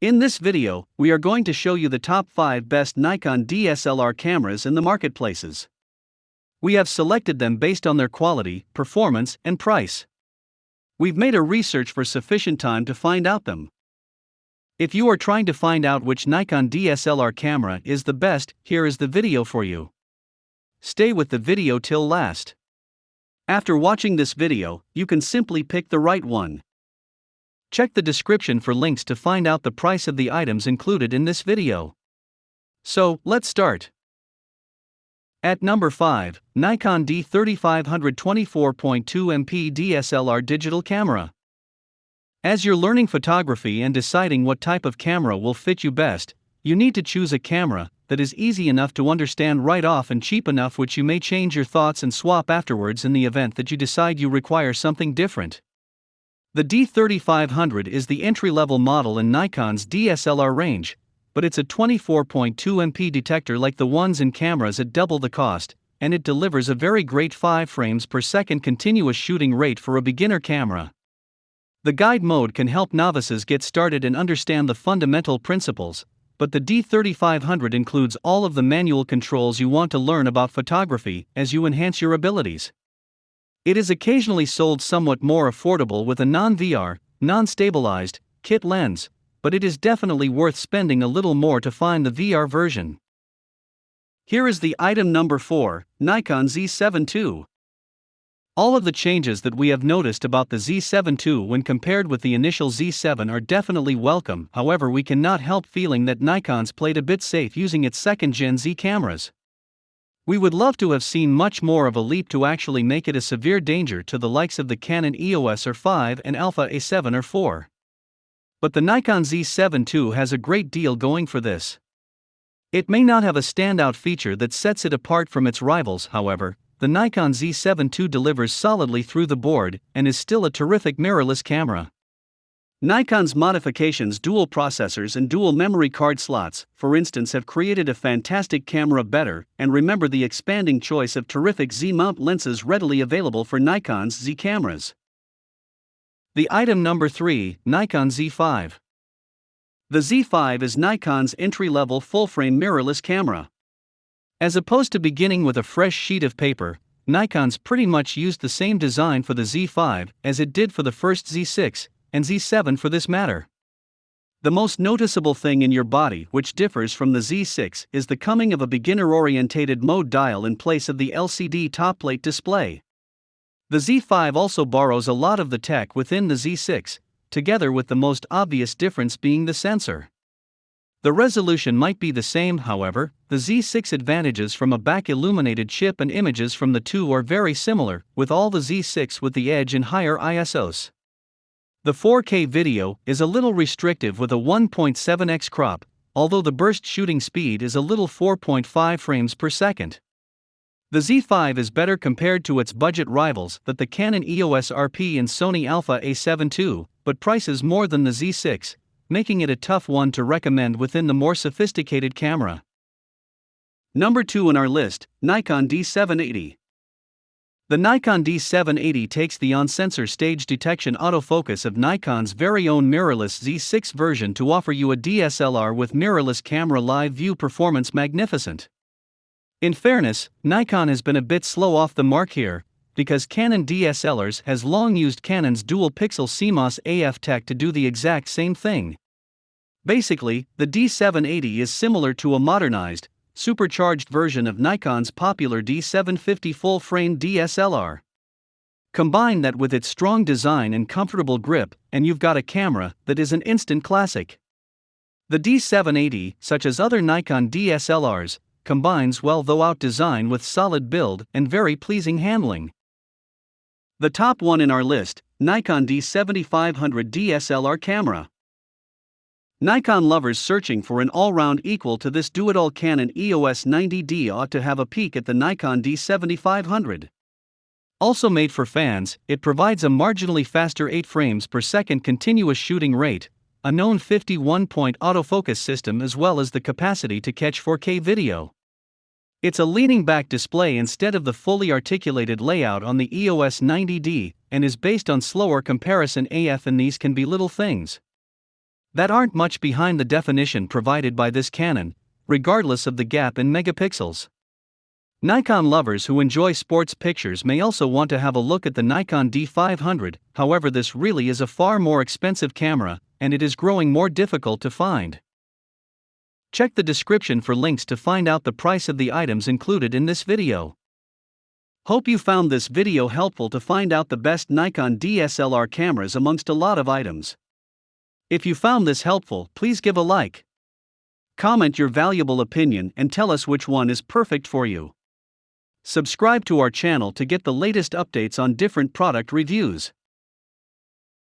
In this video, we are going to show you the top 5 best Nikon DSLR cameras in the marketplaces. We have selected them based on their quality, performance, and price. We've made a research for sufficient time to find out them. If you are trying to find out which Nikon DSLR camera is the best, here is the video for you. Stay with the video till last. After watching this video, you can simply pick the right one. Check the description for links to find out the price of the items included in this video. So, let's start. At number 5, Nikon D3500 24.2MP DSLR digital camera. As you're learning photography and deciding what type of camera will fit you best, you need to choose a camera that is easy enough to understand right off and cheap enough which you may change your thoughts and swap afterwards in the event that you decide you require something different. The D3500 is the entry-level model in Nikon's DSLR range, but it's a 24.2MP detector like the ones in cameras at double the cost, and it delivers a very great 5 frames per second continuous shooting rate for a beginner camera. The guide mode can help novices get started and understand the fundamental principles, but the D3500 includes all of the manual controls you want to learn about photography as you enhance your abilities. It is occasionally sold somewhat more affordable with a non-VR, non-stabilized, kit lens, but it is definitely worth spending a little more to find the VR version. Here is the item number 4, Nikon Z72. All of the changes that we have noticed about the Z72 when compared with the initial Z7 are definitely welcome. However, we cannot help feeling that Nikon's played a bit safe using its second-gen Z cameras. We would love to have seen much more of a leap to actually make it a severe danger to the likes of the Canon EOS R5 and Alpha A7 or 4. But the Nikon Z72 has a great deal going for this. It may not have a standout feature that sets it apart from its rivals, however. The Nikon Z72 delivers solidly through the board and is still a terrific mirrorless camera. Nikon's modifications, dual processors and dual memory card slots, for instance, have created a fantastic camera better, and remember the expanding choice of terrific Z-mount lenses readily available for Nikon's Z cameras. The item number 3, Nikon Z5. The Z5 is Nikon's entry-level full-frame mirrorless camera. As opposed to beginning with a fresh sheet of paper, Nikon's pretty much used the same design for the Z5 as it did for the first Z6, and Z7 for this matter. The most noticeable thing in your body which differs from the Z6 is the coming of a beginner-orientated mode dial in place of the LCD topplate display. The Z5 also borrows a lot of the tech within the Z6, together with the most obvious difference being the sensor. The resolution might be the same, however. The Z6 advantages from a back-illuminated chip and images from the two are very similar, with all the Z6 with the edge in higher ISOs. The 4K video is a little restrictive with a 1.7x crop, although the burst shooting speed is a little 4.5 frames per second. The Z5 is better compared to its budget rivals, the Canon EOS RP and Sony Alpha A7 II, but prices more than the Z6, making it a tough one to recommend within the more sophisticated camera. Number 2 on our list, Nikon D780. The Nikon D780 takes the on-sensor stage detection autofocus of Nikon's very own mirrorless Z6 version to offer you a DSLR with mirrorless camera live view performance magnificent. In fairness, Nikon has been a bit slow off the mark here, because Canon DSLRs has long used Canon's dual-pixel CMOS AF tech to do the exact same thing. Basically, the D780 is similar to a modernized, supercharged version of Nikon's popular D750 full-frame DSLR. Combine that with its strong design and comfortable grip, and you've got a camera that is an instant classic. The D780, such as other Nikon DSLRs, combines well though out design with solid build and very pleasing handling. The top one in our list, Nikon D7500 DSLR camera. Nikon lovers searching for an all-round equal to this do-it-all Canon EOS 90D ought to have a peek at the Nikon D7500. Also made for fans, it provides a marginally faster 8 frames per second continuous shooting rate, a known 51-point autofocus system as well as the capacity to catch 4K video. It's a leaning back display instead of the fully articulated layout on the EOS 90D, and is based on slower comparison AF, and these can be little things. that aren't much behind the definition provided by this Canon, regardless of the gap in megapixels. Nikon lovers who enjoy sports pictures may also want to have a look at the Nikon D500, however, this really is a far more expensive camera, and it is growing more difficult to find. Check the description for links to find out the price of the items included in this video. Hope you found this video helpful to find out the best Nikon DSLR cameras amongst a lot of items. If you found this helpful, please give a like. Comment your valuable opinion and tell us which one is perfect for you. Subscribe to our channel to get the latest updates on different product reviews.